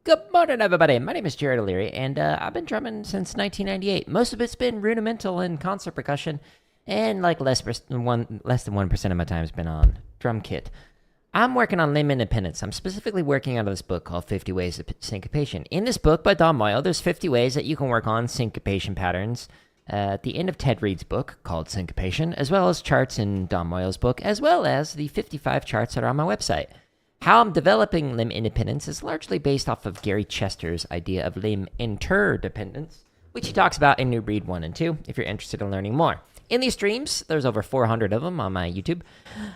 Good morning, everybody. My name is Jared O'Leary, and I've been drumming since 1998. Most of it's been rudimental and concert percussion, and like less than 1% of my time has been on drum kit. I'm working on limb independence. I'm specifically working out of this book called 50 Ways of Syncopation. In this book by Don Moyle, there's 50 ways that you can work on syncopation patterns at the end of Ted Reed's book called Syncopation, as well as charts in Don Moyle's book, as well as the 55 charts that are on my website. How I'm developing limb independence is largely based off of Gary Chester's idea of limb interdependence, which he talks about in New Breed 1 and 2, if you're interested in learning more. In these streams, there's over 400 of them on my YouTube.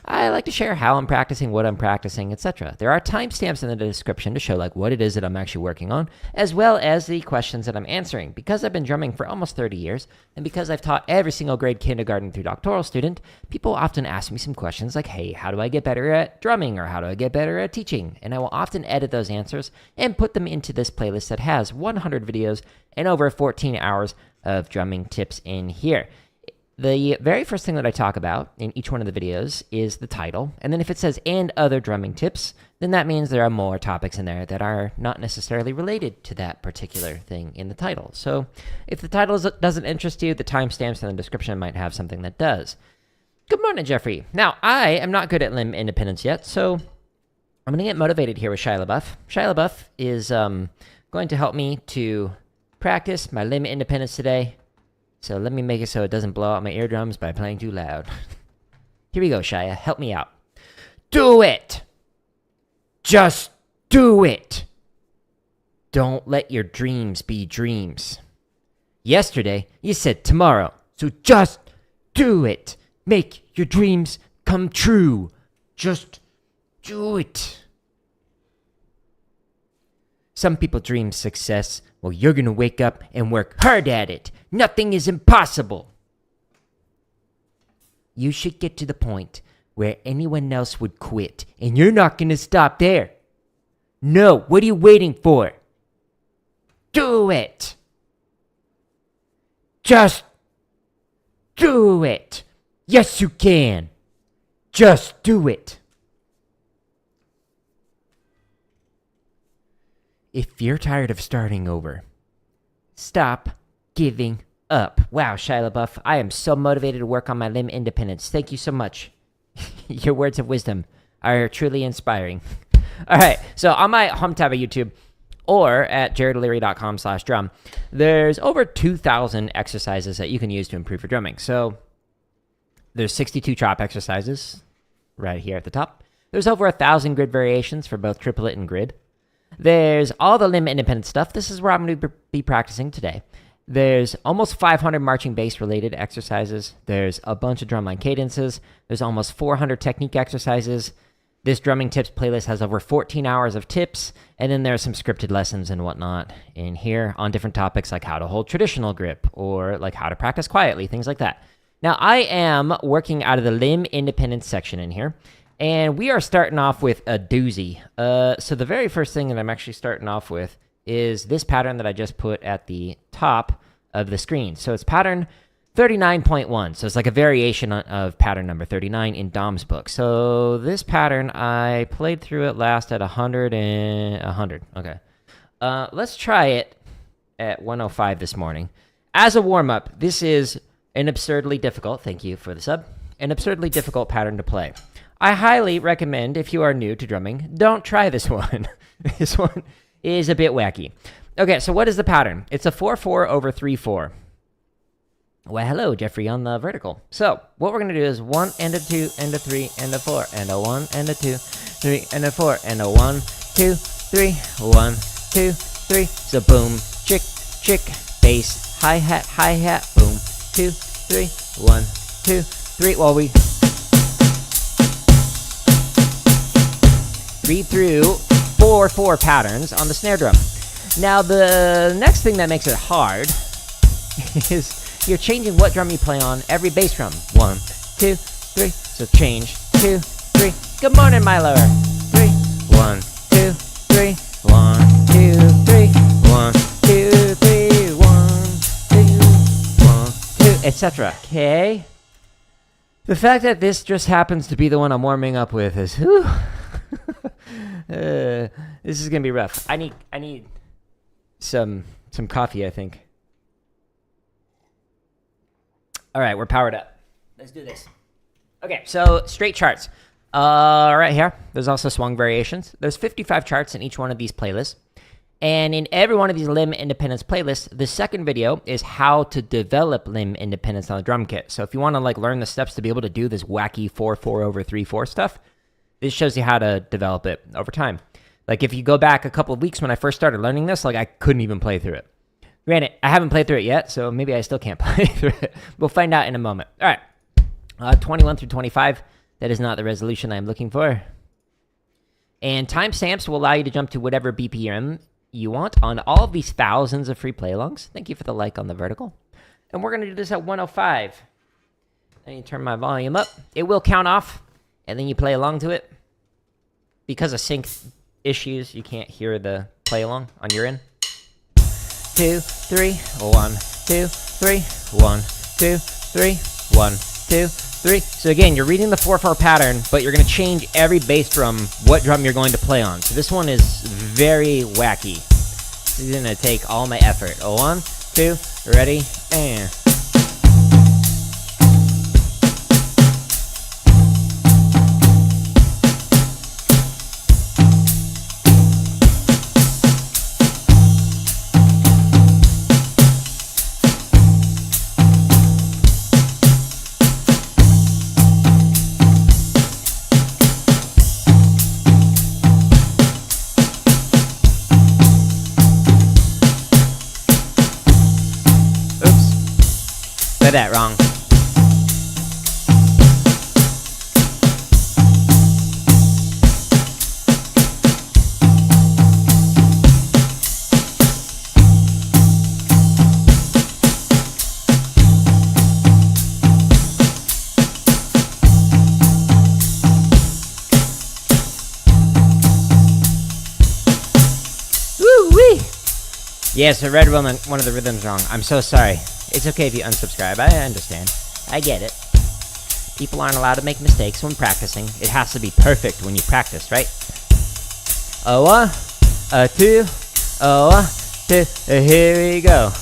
I like to share how I'm practicing, what I'm practicing, etc. There are timestamps in the description to show like what it is that I'm actually working on, as well as the questions that I'm answering. Because I've been drumming for almost 30 years, and because I've taught every single grade kindergarten through doctoral student, people often ask me some questions like, hey, how do I get better at drumming, or how do I get better at teaching? And I will often edit those answers and put them into this playlist that has 100 videos and over 14 hours of drumming tips in here. The very first thing that I talk about in each one of the videos is the title. And then if it says, and other drumming tips, then that means there are more topics in there that are not necessarily related to that particular thing in the title. So if the title doesn't interest you, the timestamps in the description might have something that does. Good morning, Jeffrey. Now, I am not good at limb independence yet, so I'm going to get motivated here with Shia LaBeouf. Shia LaBeouf is going to help me to practice my limb independence today. So let me make it so it doesn't blow out my eardrums by playing too loud. Here we go, Shia. Help me out. Do it! Just do it! Don't let your dreams be dreams. Yesterday, you said tomorrow. So just do it. Make your dreams come true. Just do it. Some people dream success. Well, you're going to wake up and work hard at it. Nothing is impossible. You should get to the point where anyone else would quit, and you're not going to stop there. No, what are you waiting for? Do it. Just do it. Yes, you can. Just do it. If you're tired of starting over, stop giving up. Wow, Shia LaBeouf, I am so motivated to work on my limb independence. Thank you so much. Your words of wisdom are truly inspiring. All right, so on my home tab of YouTube or at jaredoleary.com/drum, there's over 2,000 exercises that you can use to improve your drumming. So there's 62 chop exercises right here at the top. There's over 1,000 grid variations for both triplet and grid. There's all the limb independent stuff. This is where I'm going to be practicing today. There's almost 500 marching bass related exercises. There's a bunch of drumline cadences. There's almost 400 technique exercises. This drumming tips playlist has over 14 hours of tips. And then there's some scripted lessons and whatnot in here on different topics like how to hold traditional grip or like how to practice quietly, things like that. Now, I am working out of the limb independence section in here. And we are starting off with a doozy. So the very first thing that I'm actually starting off with is this pattern that I just put at the top of the screen. So it's pattern 39.1. So it's like a variation of pattern number 39 in Dom's book. So this pattern, I played through it last at 100 and 100. Okay. Let's try it at 105 this morning. As a warm-up, this is an absurdly difficult, thank you for the sub, an absurdly difficult pattern to play. I highly recommend, if you are new to drumming, don't try this one. This one is a bit wacky. Okay, so what is the pattern? It's a 4-4 over 3-4. Well, hello, Jeffrey, on the vertical. So what we're going to do is 1 and a 2 and a 3 and a 4 and a 1 and a 2, 3 and a 4 and a 1, 2, 3, 1, 2, 3. So boom, chick, chick, bass, hi-hat, boom, 2, 3, 1, 2, 3. While we read through 4-4 patterns on the snare drum. Now, the next thing that makes it hard is you're changing what drum you play on every bass drum. 1, 2, 3. So change 2, 3. Good morning, my lover. 3, 1, 2, 3, 1, 2, 3, 1, 2, 3, 1, 2, 1, 2, etc. Okay. The fact that this just happens to be the one I'm warming up with is, whew. This is gonna be rough. I need some coffee, I think. All right, we're powered up. Let's do this. Okay, so straight charts. Right here, there's also swung variations. There's 55 charts in each one of these playlists. And in every one of these limb independence playlists, the second video is how to develop limb independence on the drum kit. So if you want to like learn the steps to be able to do this wacky 4/4/3/4 stuff, this shows you how to develop it over time. Like if you go back a couple of weeks when I first started learning this, like I couldn't even play through it. Granted, I haven't played through it yet, so maybe I still can't play through it. We'll find out in a moment. All right, 21 through 25. That is not the resolution I'm looking for. And timestamps will allow you to jump to whatever BPM you want on all of these thousands of free play-alongs. Thank you for the like on the vertical. And we're going to do this at 105. Let me turn my volume up. It will count off, and then you play along to it. Because of sync issues, you can't hear the play-along on your end. 2, 3, 1, 2, 3, 1, 2, 3, 1, 2, 3. So again, you're reading the 4/4 pattern, but you're going to change every bass drum, what drum you're going to play on. So this one is very wacky. This is going to take all my effort. 1, 2, ready, and... that wrong. Woo-wee! Yes, I read one of the rhythms wrong. I'm so sorry. It's okay if you unsubscribe. I understand. I get it. People aren't allowed to make mistakes when practicing. It has to be perfect when you practice, right? 1, 2, 1, 2. Here we go.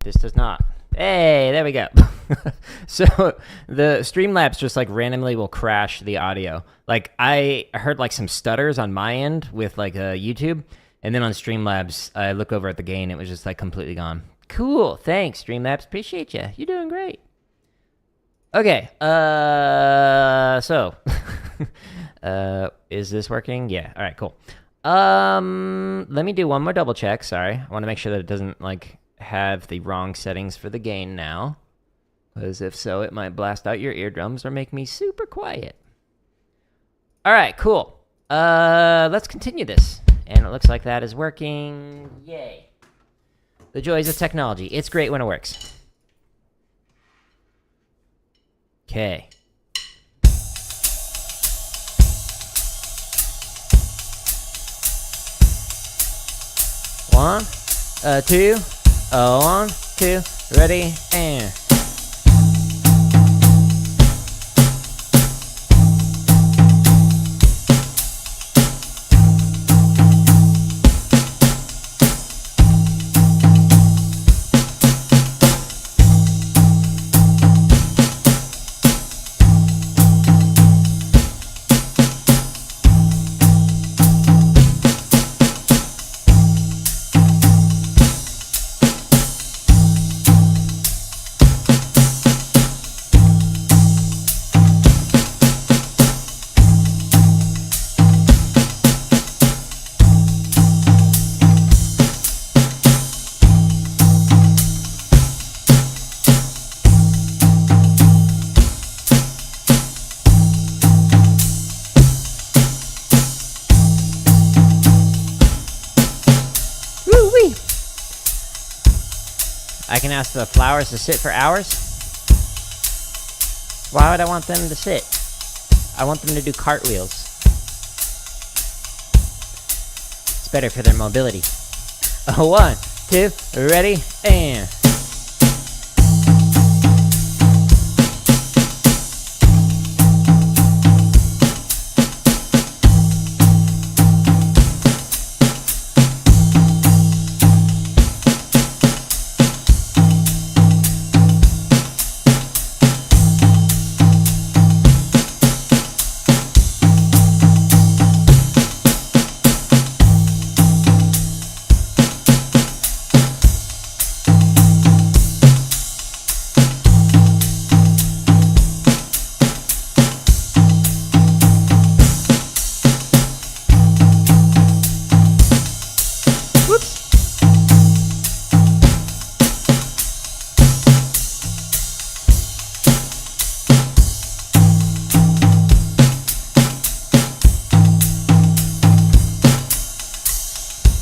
This does not. Hey, there we go. So the Streamlabs just like randomly will crash the audio. Like I heard like some stutters on my end with like YouTube, and then on Streamlabs I look over at the gain, it was just like completely gone. Cool, thanks Streamlabs, appreciate you. You're doing great. Okay, so is this working? Yeah. All right, cool. Let me do one more double check. Sorry. I want to make sure that it doesn't, like, have the wrong settings for the gain now. Because if so, it might blast out your eardrums or make me super quiet. All right, cool. Let's continue this. And it looks like that is working. Yay. The joys of technology. It's great when it works. Okay. One, two, one, two, ready, and... I can ask the flowers to sit for hours. Why would I want them to sit? I want them to do cartwheels. It's better for their mobility. 1, 2, ready, and...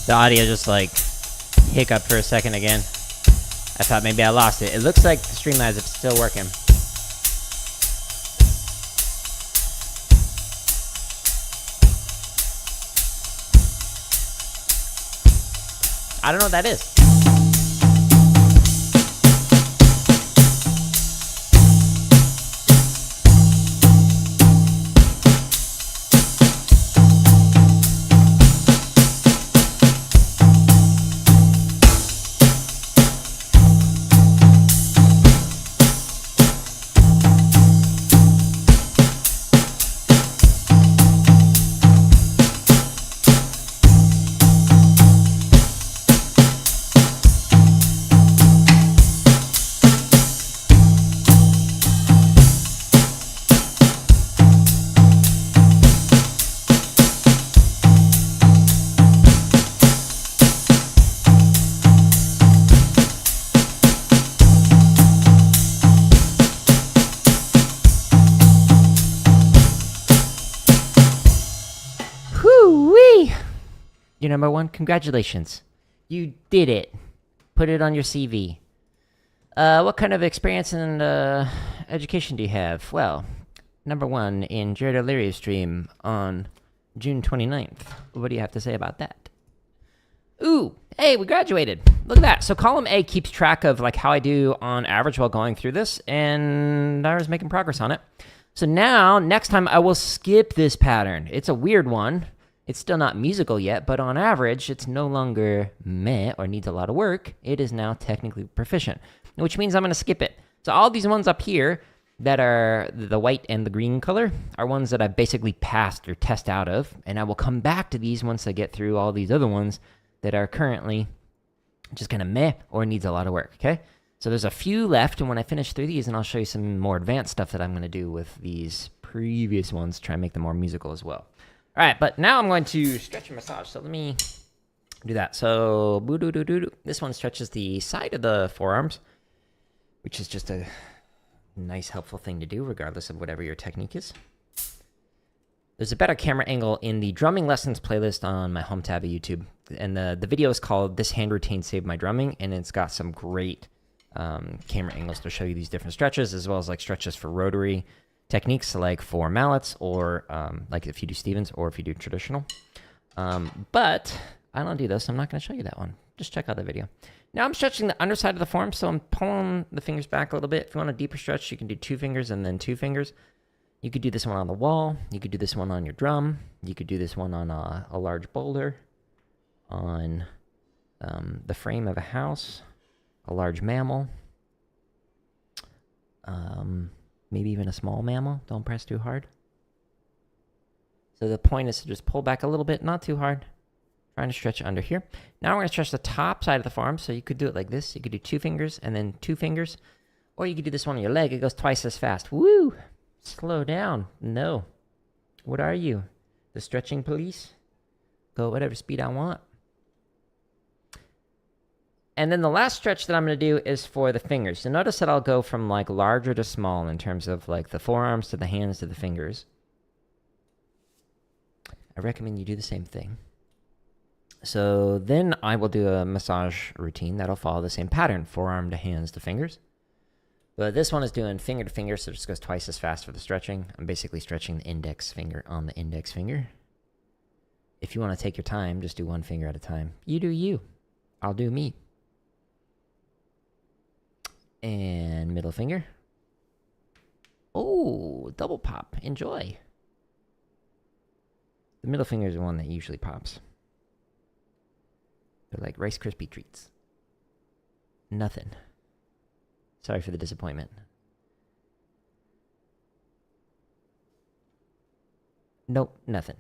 The audio just like hiccuped for a second again. I thought maybe I lost it. It looks like the Streamlabs is still working. I don't know what that is. You're number one. Congratulations. You did it. Put it on your CV. What kind of experience and education do you have? Well, number one in Jared O'Leary's stream on June 29th. What do you have to say about that? Ooh, hey, we graduated. Look at that. So column A keeps track of like how I do on average while going through this, and I was making progress on it. So now, next time I will skip this pattern. It's a weird one. It's still not musical yet, but on average, it's no longer meh or needs a lot of work. It is now technically proficient, which means I'm going to skip it. So all these ones up here that are the white and the green color are ones that I basically passed or test out of, and I will come back to these once I get through all these other ones that are currently just kind of meh or needs a lot of work, okay? So there's a few left, and when I finish through these, and I'll show you some more advanced stuff that I'm going to do with these previous ones, try and make them more musical as well. All right, but now I'm going to stretch and massage. So let me do that. So this one stretches the side of the forearms, which is just a nice, helpful thing to do, regardless of whatever your technique is. There's a better camera angle in the drumming lessons playlist on my home tab of YouTube. And the video is called This Hand Routine Saved My Drumming, and it's got some great camera angles to show you these different stretches, as well as like stretches for rotary techniques, like for mallets, or like if you do Stevens, or if you do traditional. But I don't do this. I'm not going to show you that one. Just check out the video. Now I'm stretching the underside of the forearm, so I'm pulling the fingers back a little bit. If you want a deeper stretch, you can do 2 fingers and then 2 fingers. You could do this one on the wall. You could do this one on your drum. You could do this one on a large boulder, on the frame of a house, a large mammal, maybe even a small mammal. Don't press too hard. So the point is to just pull back a little bit, not too hard. Trying to stretch under here. Now we're going to stretch the top side of the forearm, so you could do it like this. You could do 2 fingers and then 2 fingers, or you could do this one on your leg. It goes twice as fast. Woo! Slow down. No. What are you? The stretching police? Go whatever speed I want. And then the last stretch that I'm going to do is for the fingers. So notice that I'll go from like larger to small in terms of like the forearms to the hands to the fingers. I recommend you do the same thing. So then I will do a massage routine that'll follow the same pattern, forearm to hands to fingers. But this one is doing finger to finger, so it just goes twice as fast for the stretching. I'm basically stretching the index finger on the index finger. If you want to take your time, just do 1 finger at a time. You do you. I'll do me. And middle finger. Oh, double pop. Enjoy. The middle finger is the one that usually pops. They're like Rice Krispie treats. Nothing. Sorry for the disappointment. Nope, nothing.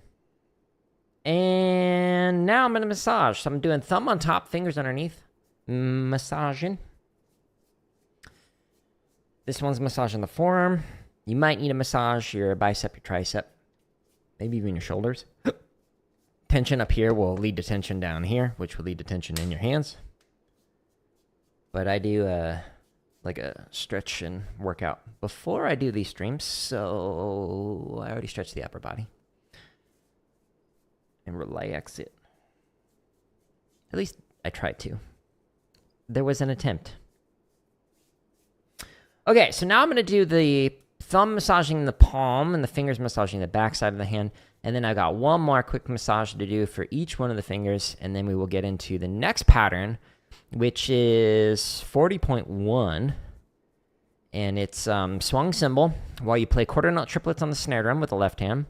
And now I'm going to massage. So I'm doing thumb on top, fingers underneath. Massaging. This one's massaging the forearm. You might need to massage your bicep, your tricep. Maybe even your shoulders. Tension up here will lead to tension down here, which will lead to tension in your hands. But I do like a stretch and workout before I do these streams, so I already stretched the upper body. And relax it. At least I tried to. There was an attempt. Okay, so now I'm going to do the thumb massaging the palm and the fingers massaging the back side of the hand. And then I got one more quick massage to do for each one of the fingers. And then we will get into the next pattern, which is 40.1. And it's swung cymbal while you play quarter note triplets on the snare drum with the left hand.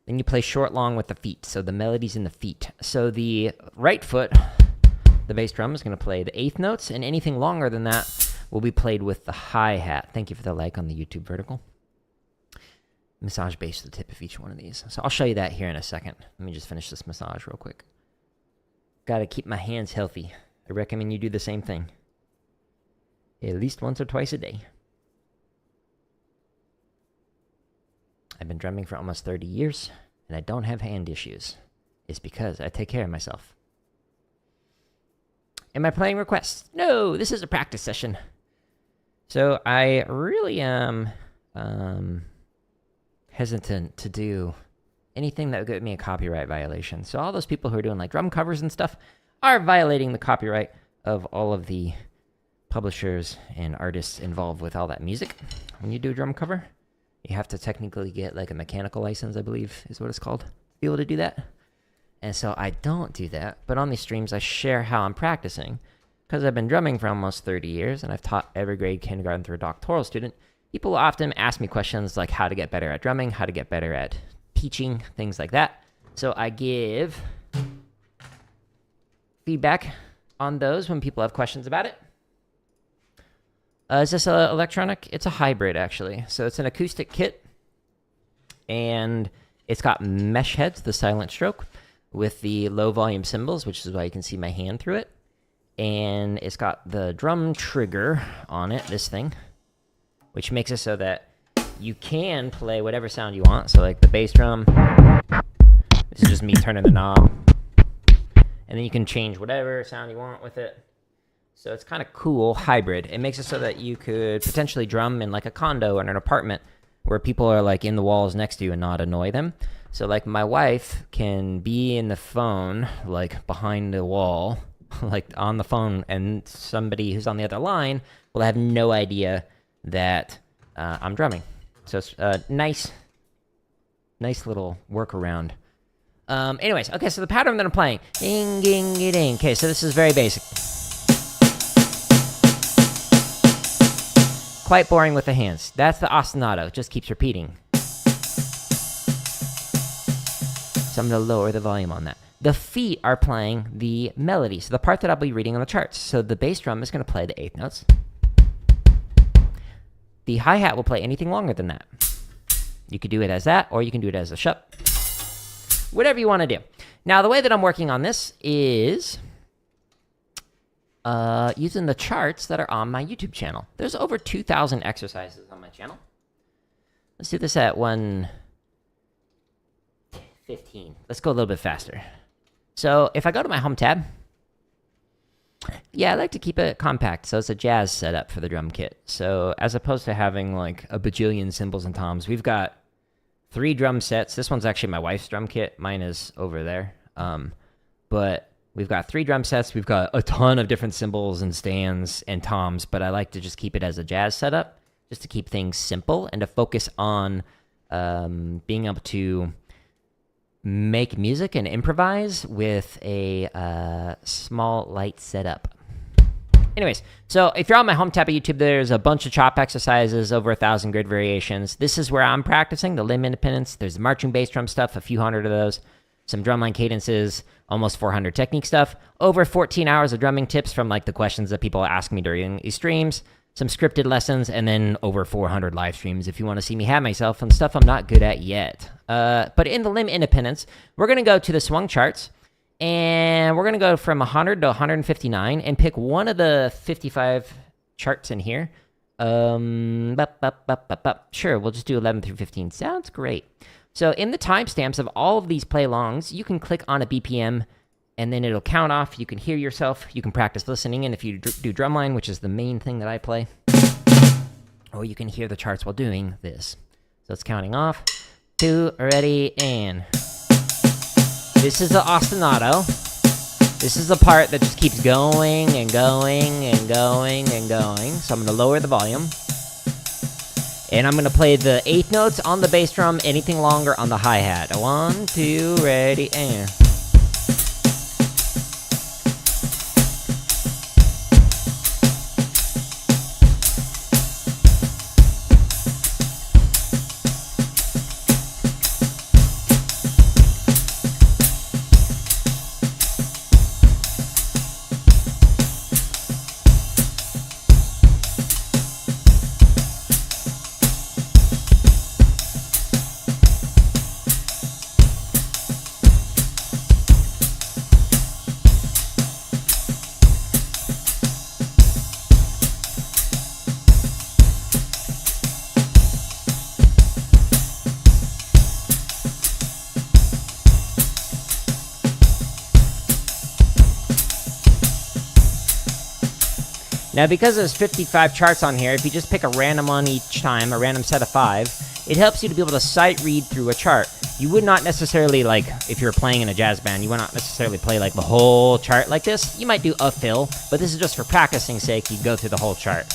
Then you play short long with the feet. So the melody's in the feet. So the right foot, the bass drum, is going to play the eighth notes. And anything longer than that will be played with the hi-hat. Thank you for the like on the YouTube vertical. Massage bass to the tip of each one of these. So I'll show you that here in a second. Let me just finish this massage real quick. Got to keep my hands healthy. I recommend you do the same thing. At least once or twice a day. I've been drumming for almost 30 years, and I don't have hand issues. It's because I take care of myself. Am I playing requests? No, this is a practice session. So I really am hesitant to do anything that would get me a copyright violation. So all those people who are doing like drum covers and stuff are violating the copyright of all of the publishers and artists involved with all that music. When you do a drum cover, you have to technically get like a mechanical license, I believe is what it's called, to be able to do that. And so I don't do that, but on these streams I share how I'm practicing. Because I've been drumming for almost 30 years, and I've taught every grade, kindergarten through a doctoral student, people often ask me questions like how to get better at drumming, how to get better at teaching, things like that. So I give feedback on those when people have questions about it. Is this electronic? It's a hybrid, actually. So it's an acoustic kit, and it's got mesh heads, the silent stroke, with the low volume cymbals, which is why you can see my hand through it. And it's got the drum trigger on it, this thing, which makes it so that you can play whatever sound you want. So like the bass drum, This is just me turning the knob. And then you can change whatever sound you want with it. So it's kind of cool, hybrid. It makes it so that you could potentially drum in like a condo or an apartment where people are like in the walls next to you and not annoy them. So like my wife can be in the phone, like behind the wall, like on the phone, and somebody who's on the other line will have no idea that I'm drumming. So it's a nice little workaround. Anyways, okay, so the pattern that I'm playing. Ding, ding, ding. Okay, so this is very basic. Quite boring with the hands. That's the ostinato. It just keeps repeating. So I'm going to lower the volume on that. The feet are playing the melody, so the part that I'll be reading on the charts. So the bass drum is going to play the eighth notes. The hi-hat will play anything longer than that. You could do it as that, or you can do it as a shup. Whatever you want to do. Now, the way that I'm working on this is using the charts that are on my YouTube channel. There's over 2,000 exercises on my channel. Let's do this at 1:15. Let's go a little bit faster. So if I go to my home tab, yeah, I like to keep it compact, so it's a jazz setup for the drum kit. So as opposed to having like a bajillion cymbals and toms, we've got 3 drum sets. This one's actually my wife's drum kit. Mine is over there. But we've got 3 drum sets. We've got a ton of different cymbals and stands and toms, but I like to just keep it as a jazz setup, just to keep things simple and to focus on being able to make music and improvise with a small, light setup. Anyways, so if you're on my home tab of YouTube, there's a bunch of chop exercises, over 1,000 grid variations. This is where I'm practicing the limb independence. There's the marching bass drum stuff, a few hundred of those, some drumline cadences, almost 400 technique stuff, over 14 hours of drumming tips from like the questions that people ask me during these streams, some scripted lessons, and then over 400 live streams if you want to see me have myself on stuff I'm not good at yet. But in the limb independence, we're going to go to the swung charts. And we're going to go from 100 to 159 and pick one of the 55 charts in here. Sure, we'll just do 11 through 15. Sounds great. So in the timestamps of all of these play-alongs, you can click on a BPM, and then it'll count off. You can hear yourself. You can practice listening in if you do drumline, which is the main thing that I play. Or you can hear the charts while doing this. So it's counting off. 2, ready, and... This is the ostinato. This is the part that just keeps going and going and going and going. So I'm going to lower the volume. And I'm going to play the 8th notes on the bass drum, anything longer on the hi-hat. 1, 2, ready, and... Now, because there's 55 charts on here, if you just pick a random one each time, a random set of 5, it helps you to be able to sight read through a chart. You would not necessarily, like, if you're playing in a jazz band, you would not necessarily play, like, the whole chart like this. You might do a fill, but this is just for practicing sake. You go through the whole chart.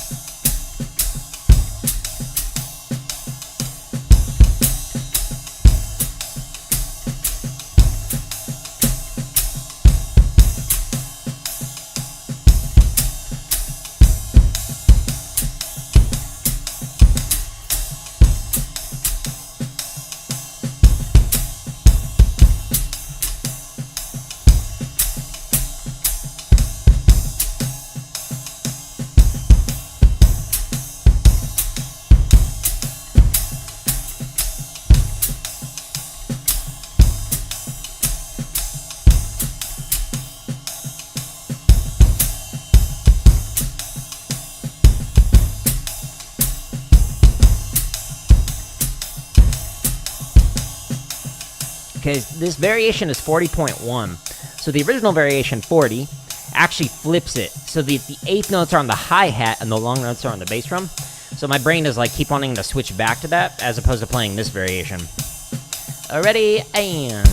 Okay, this variation is 40.1. So the original variation, 40, actually flips it. So the eighth notes are on the hi-hat and the long notes are on the bass drum. So my brain is like keep wanting to switch back to that as opposed to playing this variation. Ready, and...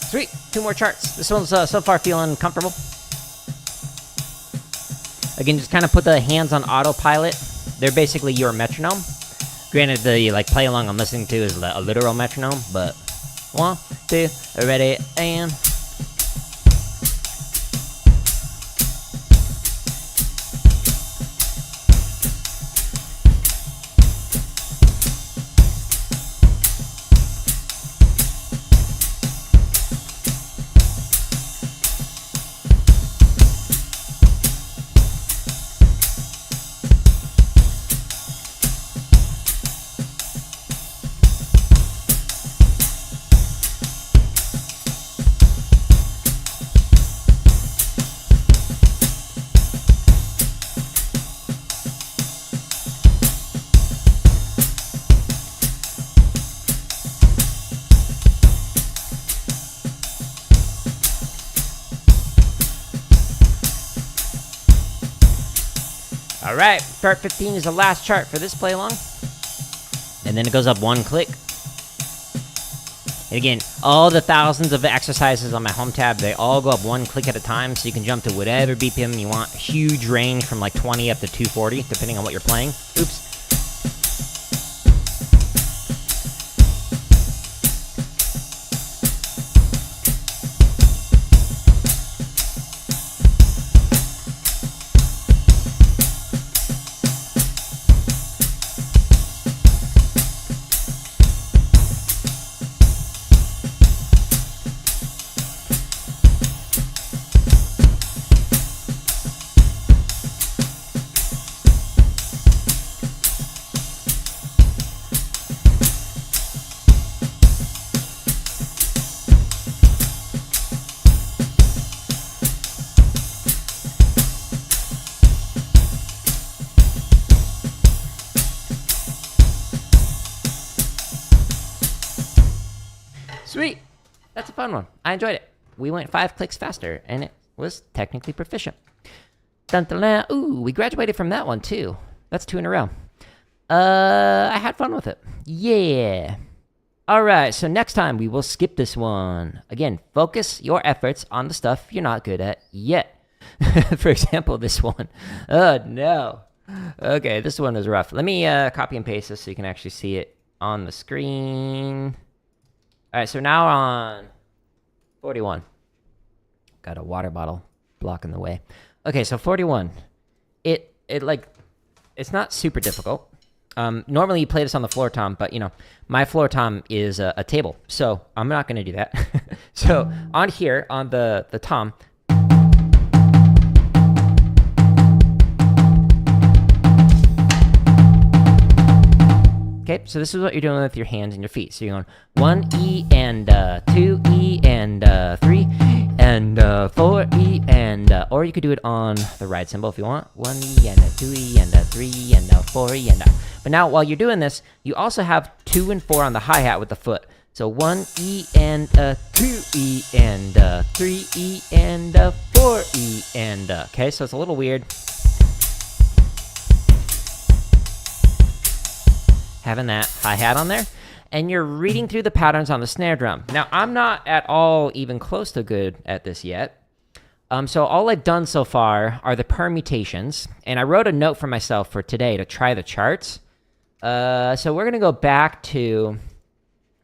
Sweet, 2 more charts. This one's so far feeling comfortable. Again, just kind of put the hands on autopilot. They're basically your metronome. Granted, the like play along I'm listening to is a literal metronome, but 1, 2, ready, and... Alright, chart 15 is the last chart for this play along. And then it goes up 1 click. And again, all the thousands of exercises on my home tab, they all go up 1 click at a time, so you can jump to whatever BPM you want. Huge range from like 20 up to 240, depending on what you're playing. Oops. Sweet! That's a fun one. I enjoyed it. We went 5 clicks faster, and it was technically proficient. Dun-dun-dun. Ooh, we graduated from that one, too. That's 2 in a row. I had fun with it. Yeah. Alright, so next time we will skip this one. Again, focus your efforts on the stuff you're not good at yet. For example, this one. Oh, no. Okay, this one is rough. Let me copy and paste this so you can actually see it on the screen. Alright, so now on 41. Got a water bottle blocking the way. Okay, so 41. It's not super difficult. Normally you play this on the floor tom, but you know, my floor tom is a table, so I'm not gonna do that. So on here, on the tom, okay, so this is what you're doing with your hands and your feet. So you're going 1E and 2E and 3 and 4E and or you could do it on the right cymbal if you want. 1E and 2E and 3 and 4E and but now while you're doing this, you also have 2 and 4 on the hi-hat with the foot. So 1E and 2E and 3E and 4E and okay, so it's a little weird having that hi-hat on there, and you're reading through the patterns on the snare drum. Now, I'm not at all even close to good at this yet. So all I've done so far are the permutations, and I wrote a note for myself for today to try the charts. So we're gonna go back to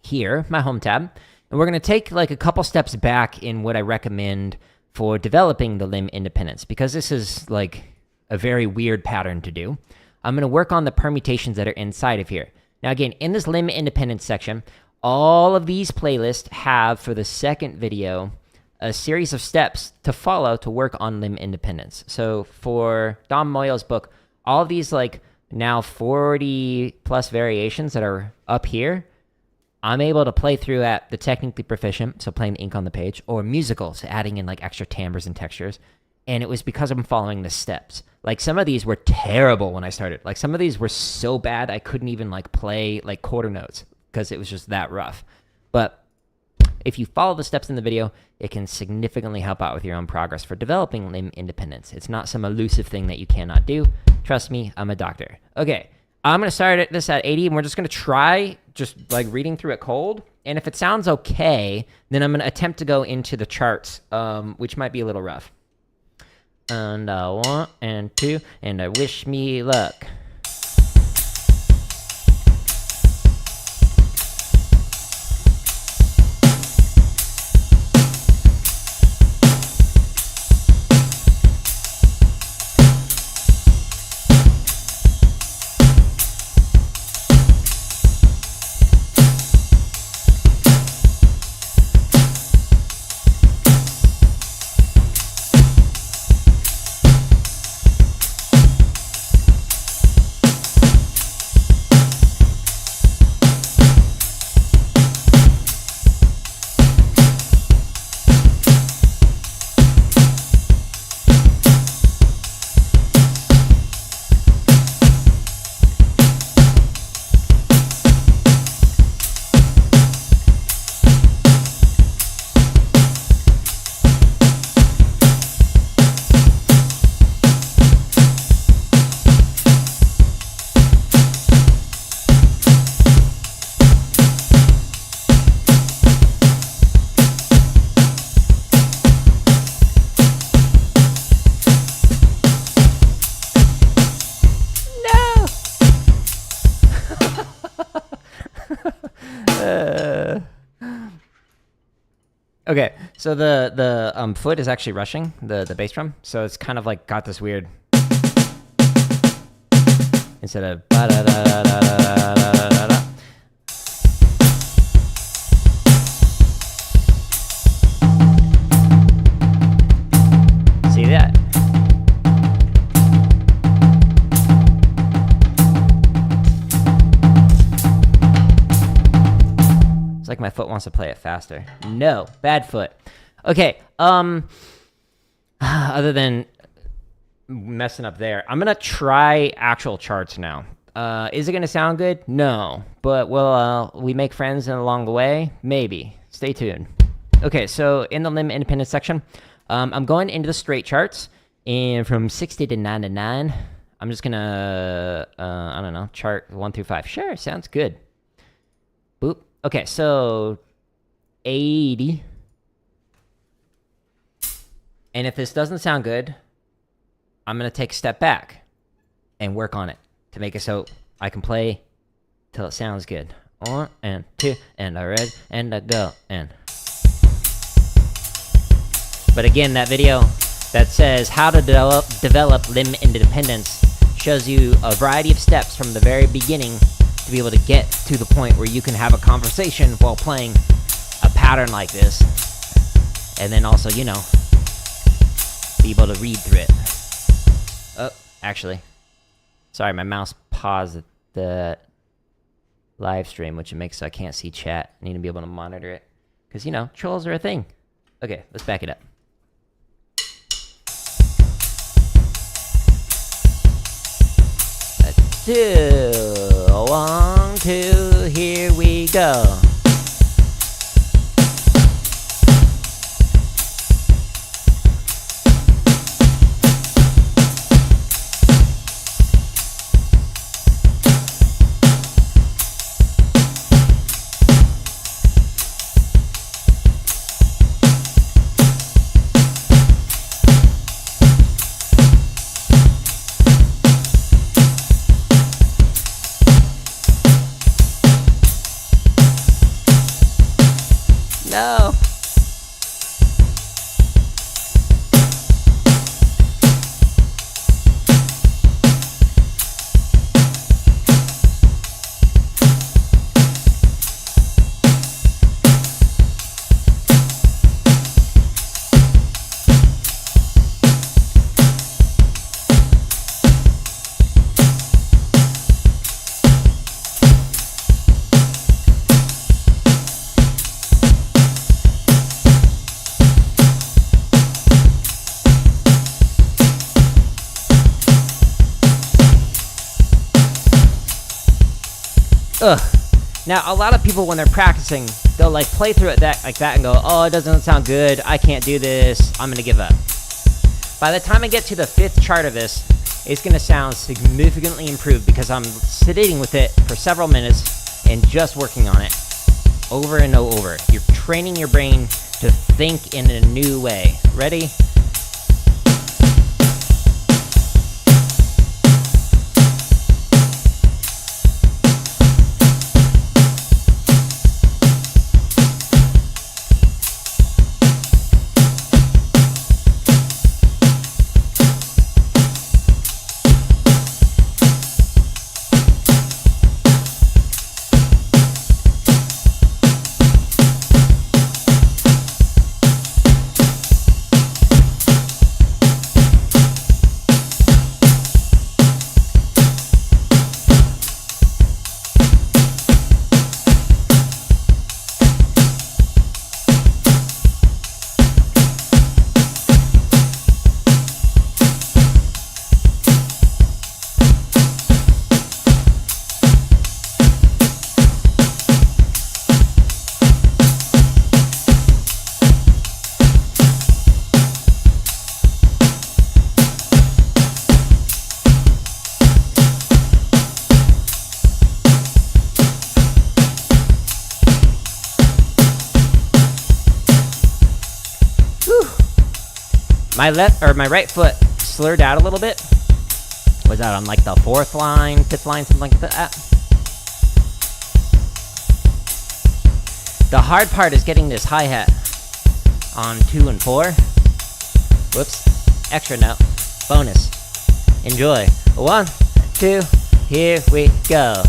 here, my home tab, and we're gonna take like a couple steps back in what I recommend for developing the limb independence, because this is like a very weird pattern to do. I'm gonna work on the permutations that are inside of here. Now again, in this limb independence section, all of these playlists have, for the second video, a series of steps to follow to work on limb independence. So for Dom Moyo's book, all of these like now 40 plus variations that are up here, I'm able to play through at the technically proficient, so playing the ink on the page, or musical, so adding in like extra timbres and textures. And it was because I'm following the steps. Like some of these were terrible when I started. Like some of these were so bad I couldn't even like play like quarter notes because it was just that rough. But if you follow the steps in the video, it can significantly help out with your own progress for developing limb independence. It's not some elusive thing that you cannot do. Trust me, I'm a doctor. Okay, I'm going to start this at 80, and we're just going to try just like reading through it cold. And if it sounds okay, then I'm going to attempt to go into the charts, which might be a little rough. And 1 and 2, and I wish me luck. Okay, so the foot is actually rushing the bass drum, so it's kind of like got this weird instead of ba da da da da da da da da. See that? It's like my foot wants to play it faster. No, bad foot. Okay, other than messing up there, I'm gonna try actual charts now. Is it gonna sound good? No, but will we make friends along the way? Maybe. Stay tuned. Okay, so in the limb independence section, I'm going into the straight charts, and from 60 to 99, I'm just gonna, I don't know, chart 1 through 5. Sure, sounds good. Boop. Okay, so 80. And if this doesn't sound good, I'm going to take a step back and work on it to make it so I can play till it sounds good. 1 and 2 and I read and I go and. But again, that video that says how to develop limb independence shows you a variety of steps from the very beginning to be able to get to the point where you can have a conversation while playing a pattern like this. And then also, you know, be able to read through it. Oh, actually. Sorry, my mouse paused the live stream, which it makes so I can't see chat. I need to be able to monitor it. Because, you know, trolls are a thing. Okay, let's back it up. Two, 1, 2, here we go. Ugh. Now, a lot of people, when they're practicing, they'll like play through it like that and go, oh, it doesn't sound good, I can't do this, I'm gonna give up. By the time I get to the 5th chart of this, it's gonna sound significantly improved because I'm sitting with it for several minutes and just working on it over and over. You're training your brain to think in a new way. Ready? My right foot slurred out a little bit. Was that on like the 4th line, 5th line, something like that? The hard part is getting this hi-hat on 2 and 4. Whoops. Extra note. Bonus. Enjoy. 1, 2, here we go.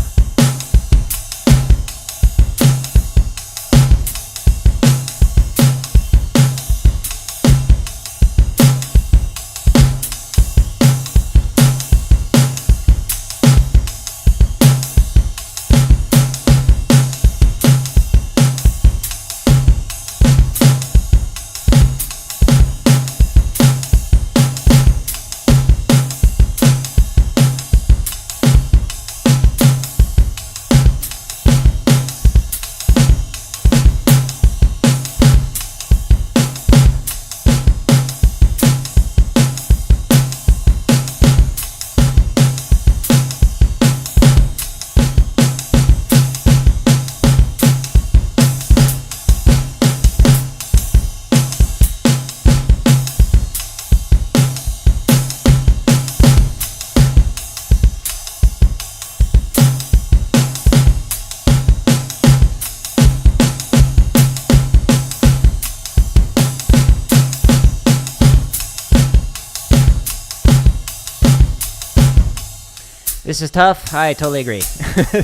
This is tough. I totally agree.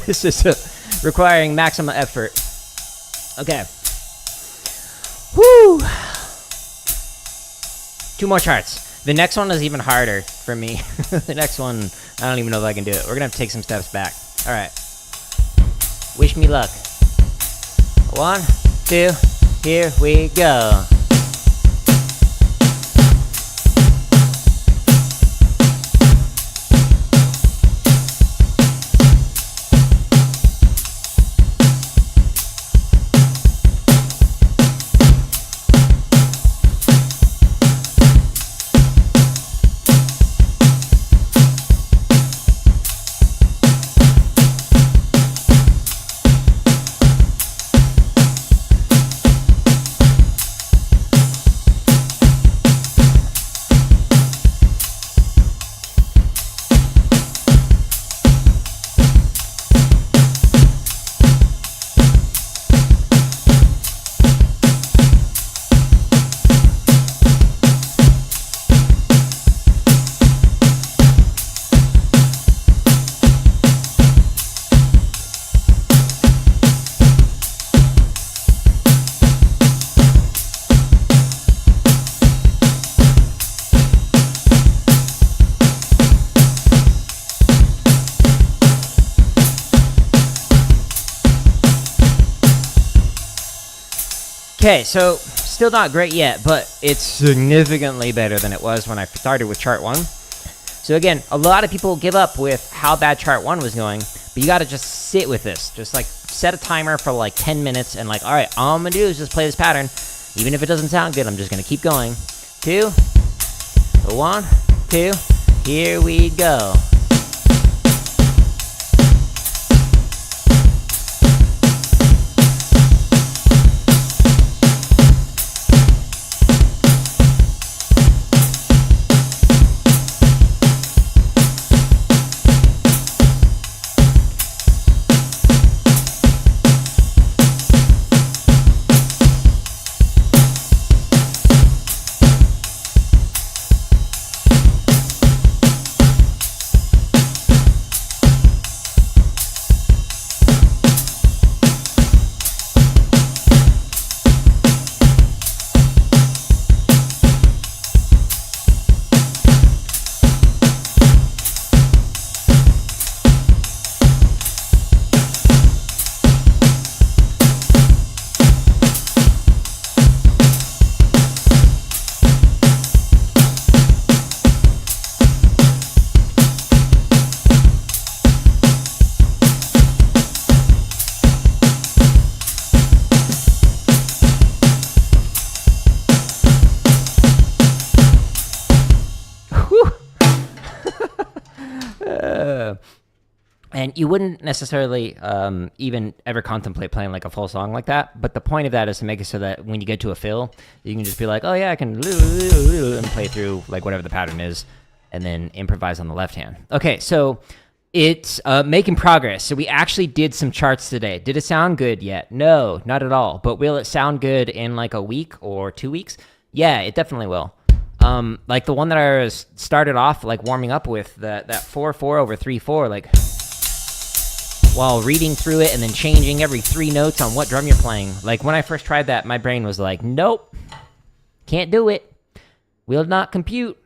This is requiring maximum effort. Okay. Woo! 2 more charts. The next one is even harder for me. The next one, I don't even know if I can do it. We're gonna have to take some steps back. All right. Wish me luck. 1, 2, here we go. Okay, so still not great yet, but it's significantly better than it was when I started with chart 1. So again, a lot of people give up with how bad chart 1 was going, but you gotta just sit with this. Just like set a timer for like 10 minutes and like, all right, all I'm gonna do is just play this pattern. Even if it doesn't sound good, I'm just gonna keep going. 2, 1, 2, here we go. And you wouldn't necessarily even ever contemplate playing like a full song like that. But the point of that is to make it so that when you get to a fill, you can just be like, oh yeah, I can and play through like whatever the pattern is and then improvise on the left hand. Okay, so it's making progress. So we actually did some charts today. Did it sound good yet? No, not at all. But will it sound good in like a week or 2 weeks? Yeah, it definitely will. Like the one that I started off like warming up with, that 4/4 over 3/4, like while reading through it and then changing every 3 notes on what drum you're playing. Like when I first tried that, my brain was like, nope, can't do it. Will not compute.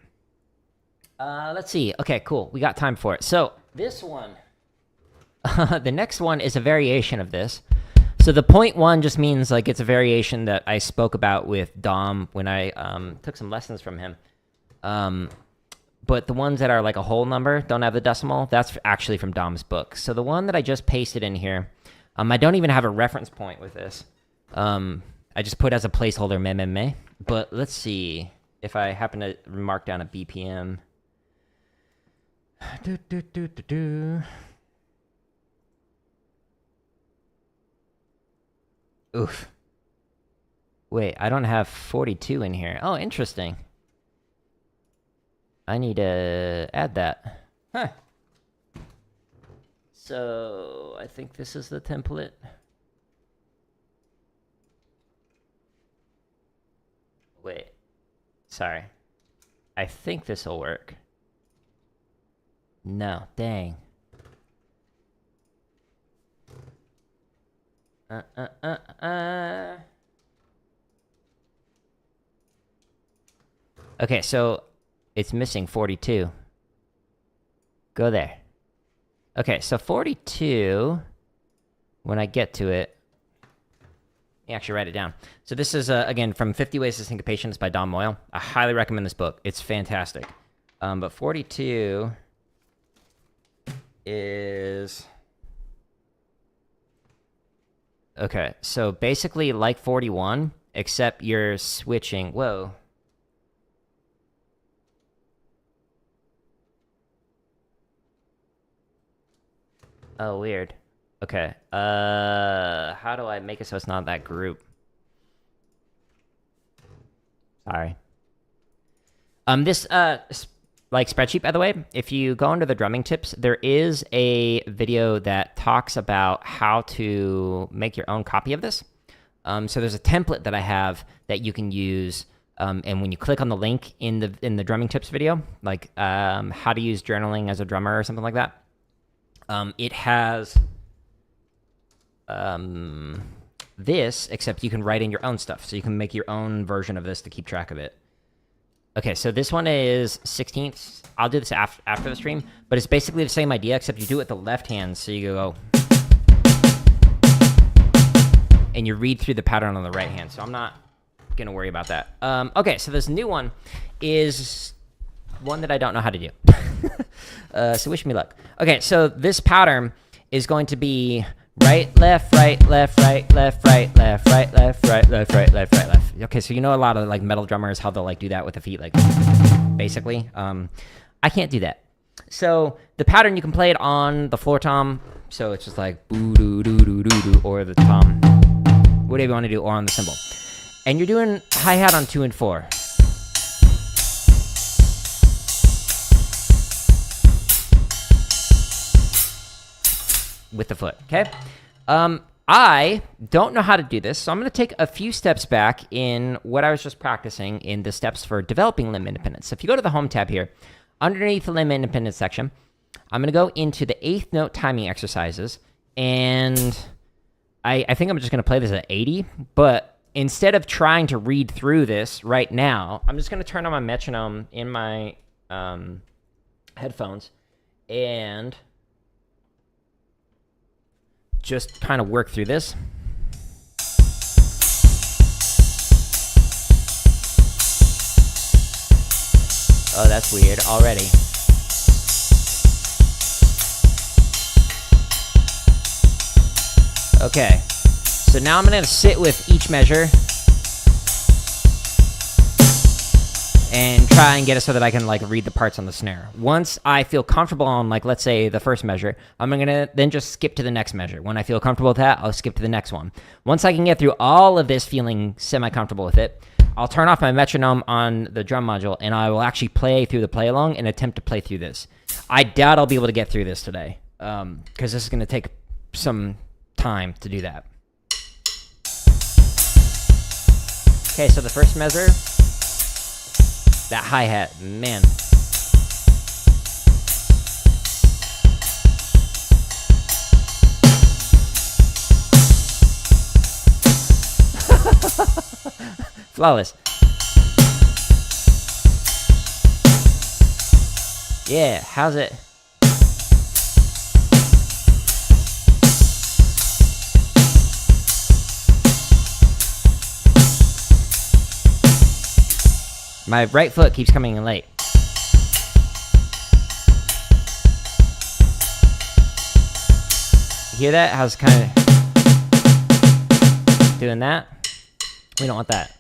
Let's see. Okay, cool. We got time for it. So this one, the next one is a variation of this. So the 0.1 just means like it's a variation that I spoke about with Dom when I took some lessons from him. But the ones that are like a whole number, don't have the decimal, that's actually from Dom's book. So the one that I just pasted in here, I don't even have a reference point with this. I just put as a placeholder meh. But let's see if I happen to mark down a BPM. Oof. Wait, I don't have 42 in here. Oh, interesting. I need to add that. Huh. So, I think this is the template. Wait. Sorry. I think this will work. No, dang. Okay, so it's missing 42. Go there. Okay, so 42, when I get to it, let me actually write it down. So this is, again, from 50 Ways to Syncopation. It's by Don Moyle. I highly recommend this book. It's fantastic. But 42 is... Okay, so basically like 41, except you're switching... Whoa. Oh, weird. Okay. How do I make it so it's not that group? Sorry. This, like spreadsheet, by the way, if you go under the drumming tips, there is a video that talks about how to make your own copy of this. So there's a template that I have that you can use, and when you click on the link in the drumming tips video, like how to use journaling as a drummer or something like that, it has this, except you can write in your own stuff, so you can make your own version of this to keep track of it. Okay, so this one is 16th. I'll do this after the stream, but it's basically the same idea, except you do it with the left hand, so you go... and you read through the pattern on the right hand, so I'm not going to worry about that. Okay, so this new one is one that I don't know how to do. So wish me luck. Okay, so this pattern is going to be right, left, right, left, right, left, right, left, right, left, right, left, right, left, right, left. Okay, so you know a lot of like metal drummers, how they'll like do that with the feet, like basically. I can't do that. So the pattern, you can play it on the floor tom. So it's just like boo doo doo doo doo doo, or the tom, whatever you want to do, or on the cymbal. And you're doing hi-hat on 2 and 4. With the foot, okay? I don't know how to do this, so I'm going to take a few steps back in what I was just practicing in the steps for developing limb independence. So if you go to the Home tab here, underneath the limb independence section, I'm going to go into the 8th note timing exercises, and I think I'm just going to play this at 80, but instead of trying to read through this right now, I'm just going to turn on my metronome in my headphones and just kind of work through this. Oh, that's weird already. Okay, so now I'm gonna sit with each measure and try and get it so that I can like read the parts on the snare. Once I feel comfortable on, like, let's say the first measure, I'm gonna then just skip to the next measure. When I feel comfortable with that, I'll skip to the next one. Once I can get through all of this feeling semi-comfortable with it, I'll turn off my metronome on the drum module and I will actually play through the play along and attempt to play through this. I doubt I'll be able to get through this today, because this is gonna take some time to do that. Okay, so the first measure, that hi-hat, man. Flawless. Yeah, how's it? My right foot keeps coming in late. You hear that? How's kind of doing that? We don't want that.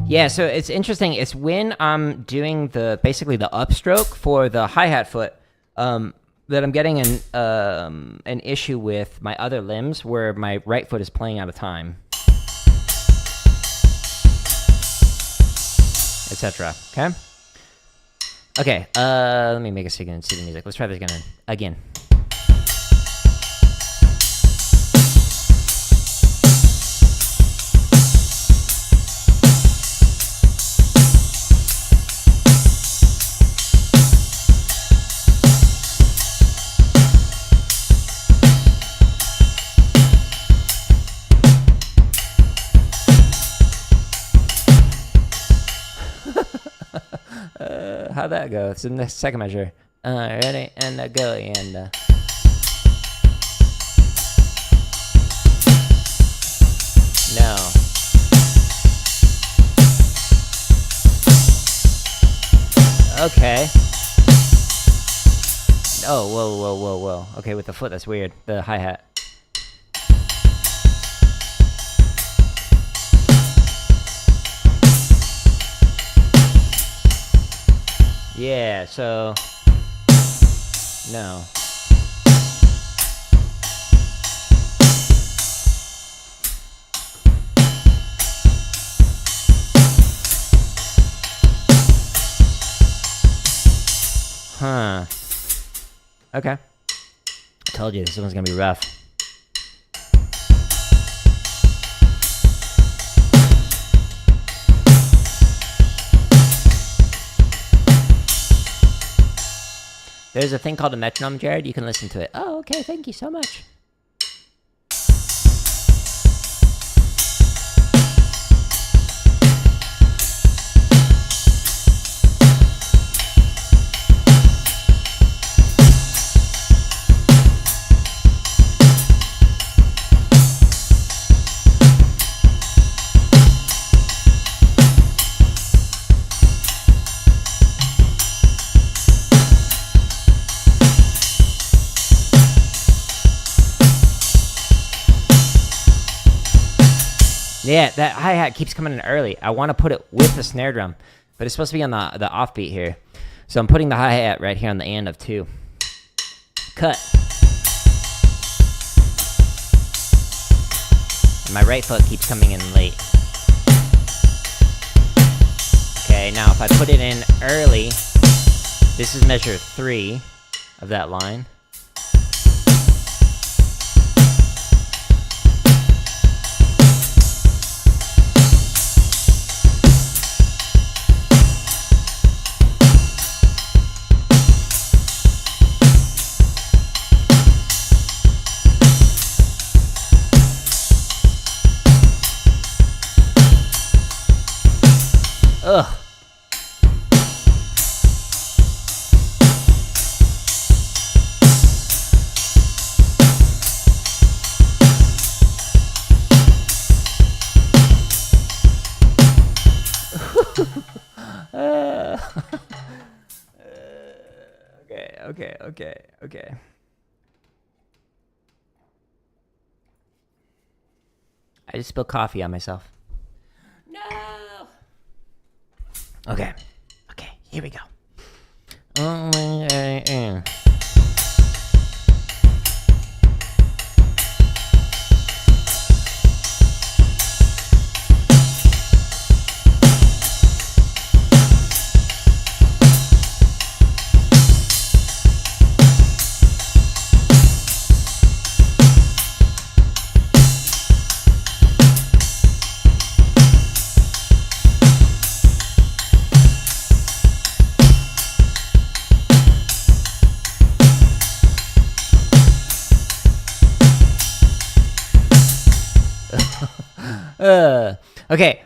Yeah, so it's interesting. It's when I'm doing basically the upstroke for the hi-hat foot that I'm getting an issue with my other limbs where my right foot is playing out of time, etc. Okay, let me make a second and see the music. Let's try this again. How'd that go? It's in the second measure. Ready, and go, and no. Okay. Oh, whoa. Okay, with the foot, that's weird. The hi-hat. Yeah, so no. Huh. Okay. I told you this one's gonna be rough. There's a thing called a metronome, Jared. You can listen to it. Oh, okay. Thank you so much. Yeah, that hi-hat keeps coming in early. I want to put it with the snare drum, but it's supposed to be on the offbeat here. So I'm putting the hi-hat right here on the end of 2. Cut. And my right foot keeps coming in late. Okay, now if I put it in early, this is measure 3 of that line. Ugh. Okay. I just spilled coffee on myself. No. Okay, here we go. Okay,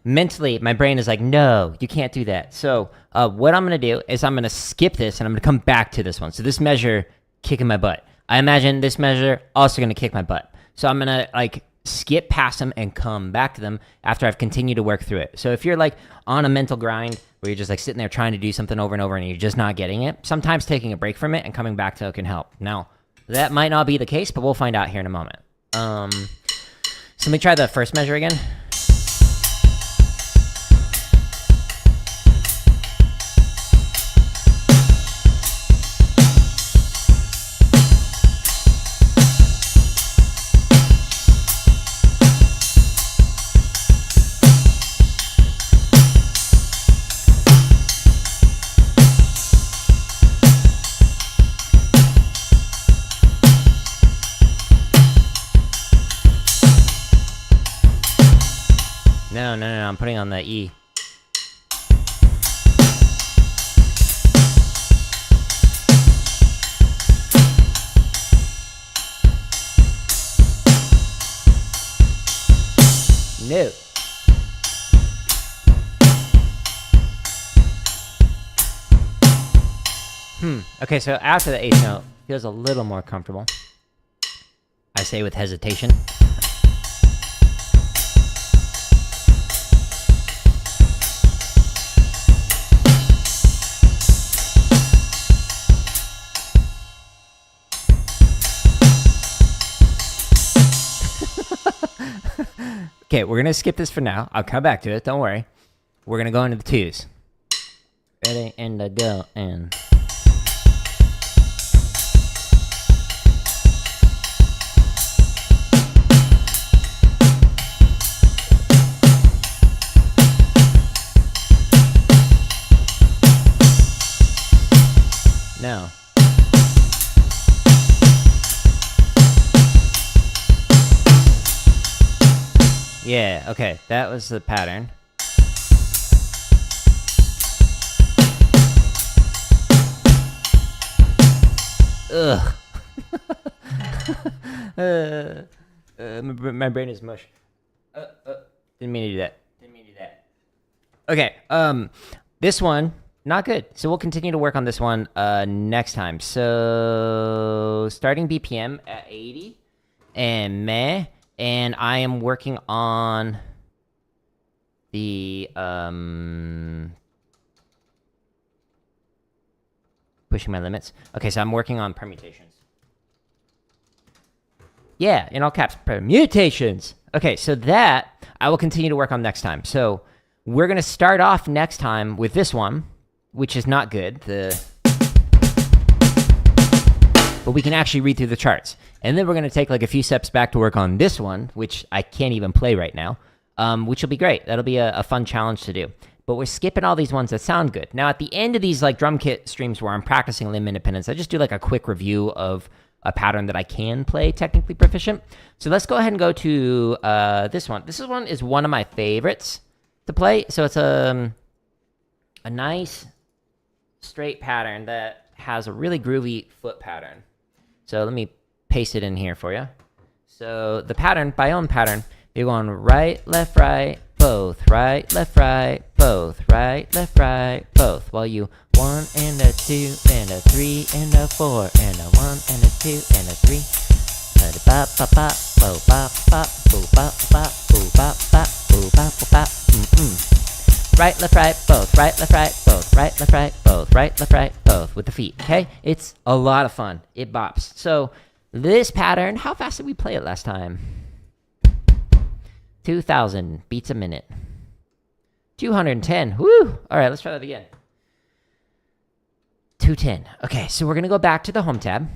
mentally, my brain is like, no, you can't do that. So, what I'm gonna do is I'm gonna skip this and I'm gonna come back to this one. So this measure, kicking my butt. I imagine this measure also gonna kick my butt. So I'm gonna, like, skip past them and come back to them after I've continued to work through it. So if you're, like, on a mental grind where you're just, like, sitting there trying to do something over and over and you're just not getting it, sometimes taking a break from it and coming back to it can help. Now, that might not be the case, but we'll find out here in a moment. So let me try the first measure again. No, I'm putting on the E. No. Okay, so after the eighth note, feels a little more comfortable. I say with hesitation. Okay, we're gonna skip this for now. I'll come back to it, don't worry. We're gonna go into the twos. Ready, and go, and... No. Yeah, okay, that was the pattern. Ugh. My brain is mush. Didn't mean to do that. Okay, this one, not good. So we'll continue to work on this one next time. So starting BPM at 80 and meh. And I am working on the, pushing my limits. Okay, so I'm working on permutations. Yeah, in all caps, permutations. Okay, so that I will continue to work on next time. So we're going to start off next time with this one, which is not good. But we can actually read through the charts. And then we're going to take like a few steps back to work on this one, which I can't even play right now, which will be great. That'll be a fun challenge to do. But we're skipping all these ones that sound good. Now, at the end of these like drum kit streams where I'm practicing limb independence, I just do like a quick review of a pattern that I can play technically proficient. So let's go ahead and go to this one. This one is one of my favorites to play. So it's a nice straight pattern that has a really groovy foot pattern. So let me paste it in here for you. So the pattern, Baião pattern, you're going right, left, both, right, left, both, right, left, both. While you 1 and a 2 and a 3 and a 4 and a 1 and a 2 and a 3. Bop bop bop, bo bop bop, bo bop bop, bo bop bop, bo bop bop. Right, left, both, right, left, both, right, left, both, right, left, both with the feet. Okay, it's a lot of fun. It bops. So this pattern, how fast did we play it last time? 2,000 beats a minute. 210. Woo! All right, let's try that again. 210. Okay, so we're going to go back to the home tab.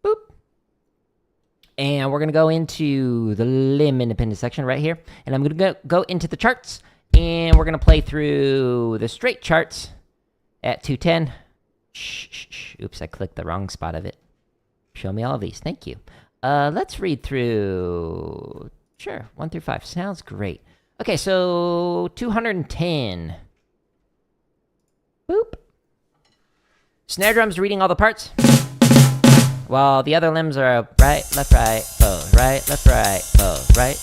Boop. And we're going to go into the limb independent section right here. And I'm going to go into the charts. And we're going to play through the straight charts at 210. Shh. Oops, I clicked the wrong spot of it. Show me all of these. Thank you. Let's read through... Sure, 1 through 5. Sounds great. Okay, so 210. Boop. Snare drum's reading all the parts, while the other limbs are right, left, both, right, left, both, right.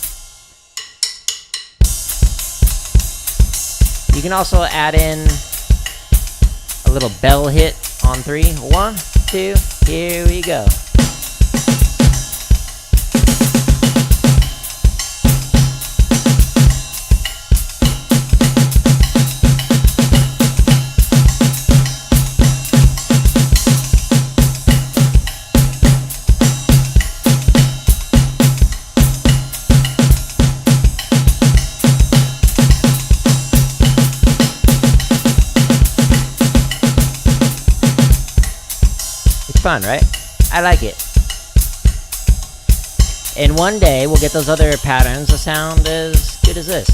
You can also add in a little bell hit on 3. 1, 2, here we go. Fun, right? I like it. And one day we'll get those other patterns to sound as good as this.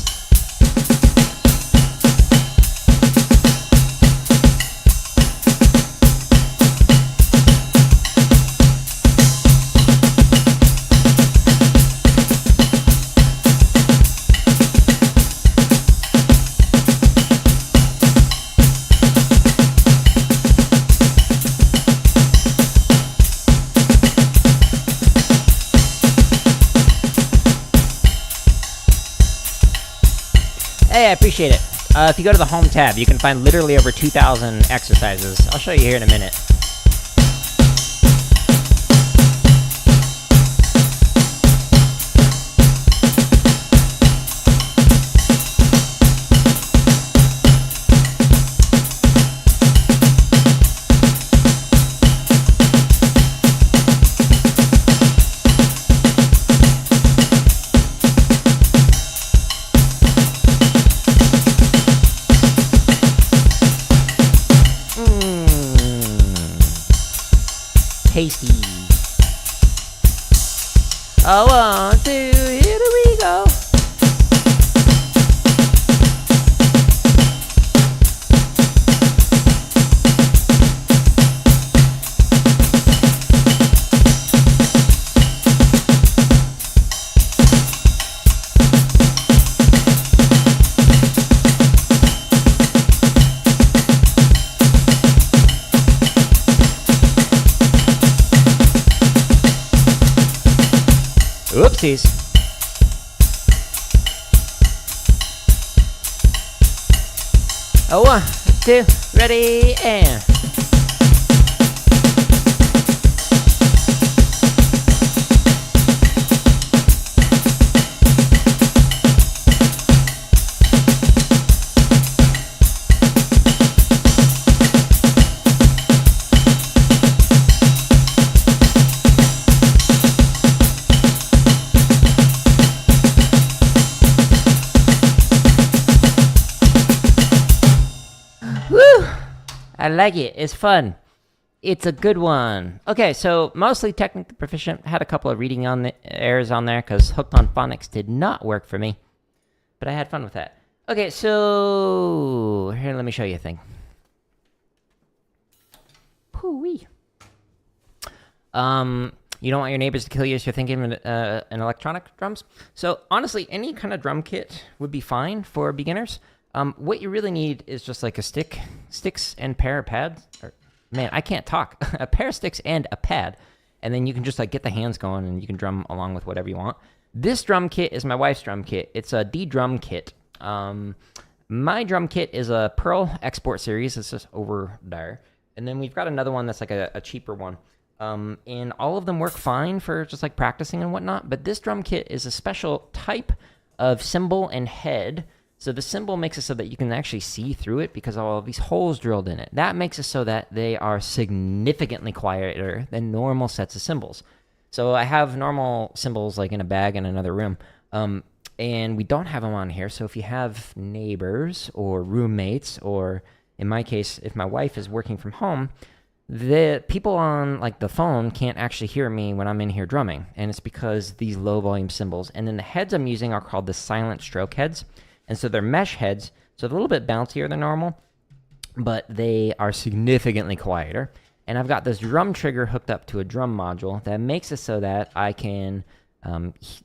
Hey, I appreciate it. If you go to the home tab, you can find literally over 2,000 exercises. I'll show you here in a minute. Tasty. Oh, 1, 2, here we go. Oopsies. Oh, 1, 2, ready, and... I like it. It's fun. It's a good one. Okay, so mostly technically proficient. Had a couple of reading on errors on there because Hooked on Phonics did not work for me. But I had fun with that. Okay, so here, let me show you a thing. Poo-wee. You don't want your neighbors to kill you as you're thinking of an electronic drums. So honestly, any kind of drum kit would be fine for beginners. What you really need is just like sticks and pair of pads. Man, I can't talk. A pair of sticks and a pad. And then you can just like get the hands going and you can drum along with whatever you want. This drum kit is my wife's drum kit. It's a D-drum kit. My drum kit is a Pearl Export Series. It's just over there. And then we've got another one that's like a cheaper one. And all of them work fine for just like practicing and whatnot. But this drum kit is a special type of cymbal and head. So the cymbal makes it so that you can actually see through it because of all of these holes drilled in it. That makes it so that they are significantly quieter than normal sets of cymbals. So I have normal cymbals like in a bag in another room. And we don't have them on here. So if you have neighbors or roommates, or in my case, if my wife is working from home, the people on like the phone can't actually hear me when I'm in here drumming. And it's because these low volume cymbals. And then the heads I'm using are called the silent stroke heads. And so they're mesh heads, so they're a little bit bouncier than normal, but they are significantly quieter. And I've got this drum trigger hooked up to a drum module that makes it so that I can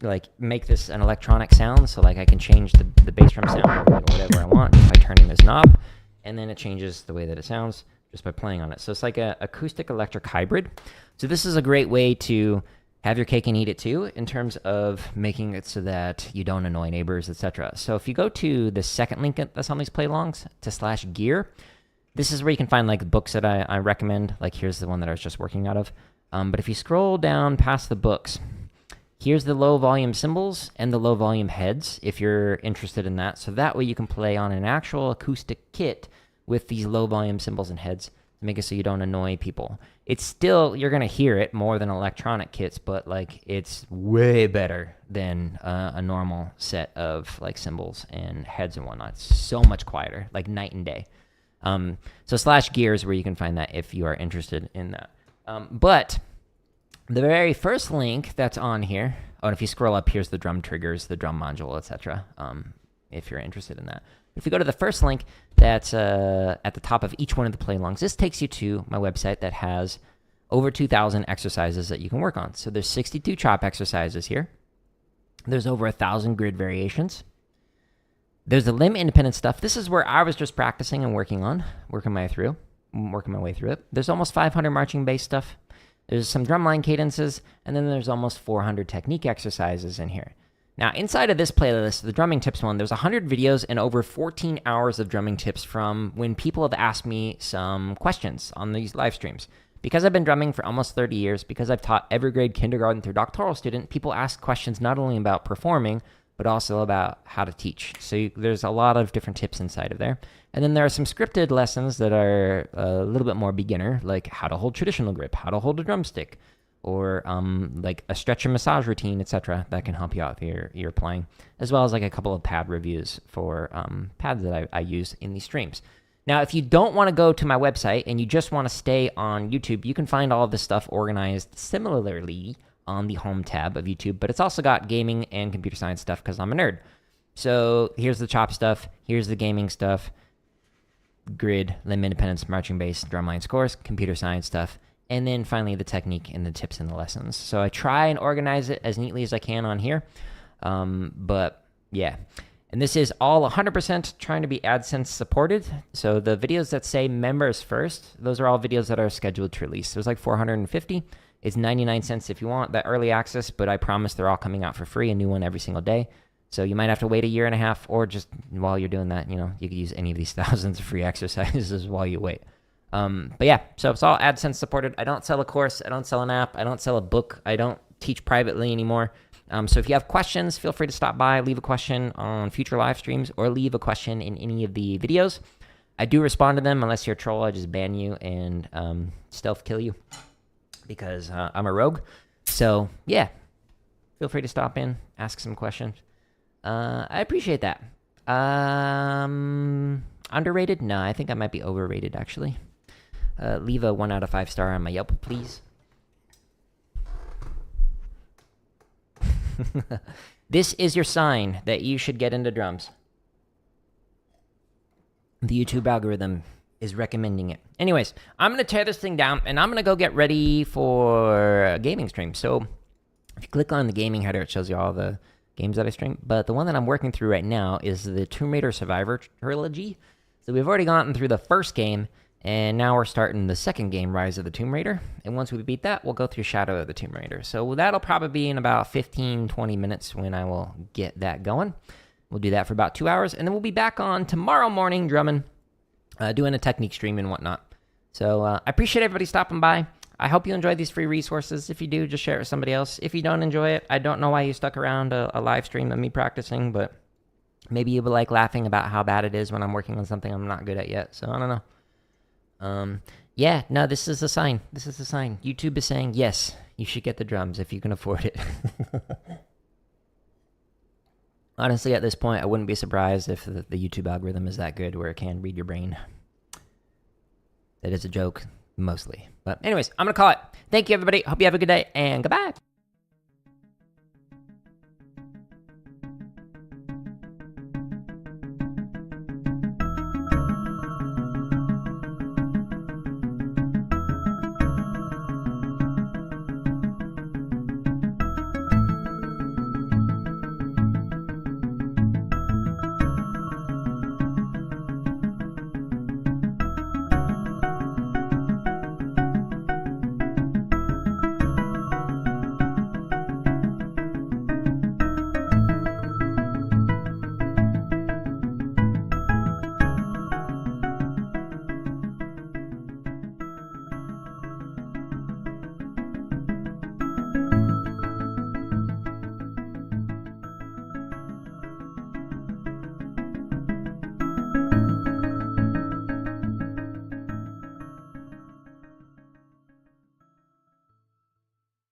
like make this an electronic sound. So like I can change the bass drum sound or whatever I want just by turning this knob, and then it changes the way that it sounds just by playing on it. So it's like an acoustic electric hybrid. So this is a great way to have your cake and eat it too, in terms of making it so that you don't annoy neighbors, etc. So if you go to the second link that's on these play-alongs, to /gear, this is where you can find like books that I recommend. Like here's the one that I was just working out of. But if you scroll down past the books, here's the low volume cymbals and the low volume heads, if you're interested in that. So that way you can play on an actual acoustic kit with these low volume cymbals and heads to make it so you don't annoy people. It's still, you're going to hear it more than electronic kits, but like it's way better than a normal set of like cymbals and heads and whatnot. It's so much quieter, like night and day. So /gear is where you can find that if you are interested in that. But the very first link that's on here, and if you scroll up, here's the drum triggers, the drum module, etc. If you're interested in that. If you go to the first link that's at the top of each one of the play-alongs, this takes you to my website that has over 2,000 exercises that you can work on. So there's 62 chop exercises here. There's over 1,000 grid variations. There's the limb independent stuff. This is where I was just practicing and working my way through it. There's almost 500 marching bass stuff. There's some drumline cadences, and then there's almost 400 technique exercises in here. Now, inside of this playlist, the drumming tips one, there's 100 videos and over 14 hours of drumming tips from when people have asked me some questions on these live streams. Because I've been drumming for almost 30 years, because I've taught every grade kindergarten through doctoral student, people ask questions not only about performing, but also about how to teach. So there's a lot of different tips inside of there. And then there are some scripted lessons that are a little bit more beginner, like how to hold traditional grip, how to hold a drumstick, or like a stretch and massage routine, etc. that can help you out with your playing, as well as like a couple of pad reviews for pads that I use in these streams. Now, if you don't want to go to my website and you just want to stay on YouTube, you can find all of this stuff organized similarly on the home tab of YouTube, but it's also got gaming and computer science stuff because I'm a nerd. So here's the chop stuff, here's the gaming stuff, grid, limb independence, marching bass, drumline scores, computer science stuff, and then finally the technique and the tips and the lessons. So I try and organize it as neatly as I can on here. But yeah, and this is all 100% trying to be AdSense supported. So the videos that say members first, those are all videos that are scheduled to release. There's like 450. It's 99 cents if you want that early access, but I promise they're all coming out for free, a new one every single day. So you might have to wait a year and a half, or just while you're doing that, you could use any of these thousands of free exercises while you wait. But yeah, so it's all AdSense supported. I don't sell a course. I don't sell an app. I don't sell a book. I don't teach privately anymore. So if you have questions, feel free to stop by, leave a question on future live streams, or leave a question in any of the videos. I do respond to them. Unless you're a troll, I just ban you and stealth kill you because I'm a rogue. So yeah, feel free to stop in, ask some questions. I appreciate that. Underrated? No, I think I might be overrated, actually. leave a 1 out of 5 star on my Yelp, please. This is your sign that you should get into drums. The YouTube algorithm is recommending it. Anyways, I'm going to tear this thing down, and I'm going to go get ready for a gaming stream. So if you click on the gaming header, it shows you all the games that I stream. But the one that I'm working through right now is the Tomb Raider Survivor Trilogy. So we've already gotten through the first game, and now we're starting the second game, Rise of the Tomb Raider. And once we beat that, we'll go through Shadow of the Tomb Raider. So that'll probably be in about 15-20 minutes when I will get that going. We'll do that for about 2 hours, and then we'll be back on tomorrow morning drumming, doing a technique stream and whatnot. So I appreciate everybody stopping by. I hope you enjoyed these free resources. If you do, just share it with somebody else. If you don't enjoy it, I don't know why you stuck around a live stream of me practicing, but maybe you would like laughing about how bad it is when I'm working on something I'm not good at yet. So I don't know. Yeah, no, this is a sign. This is a sign. YouTube is saying, yes, you should get the drums if you can afford it. Honestly, at this point, I wouldn't be surprised if the YouTube algorithm is that good where it can read your brain. That is a joke, mostly. But anyways, I'm going to call it. Thank you, everybody. Hope you have a good day, and goodbye.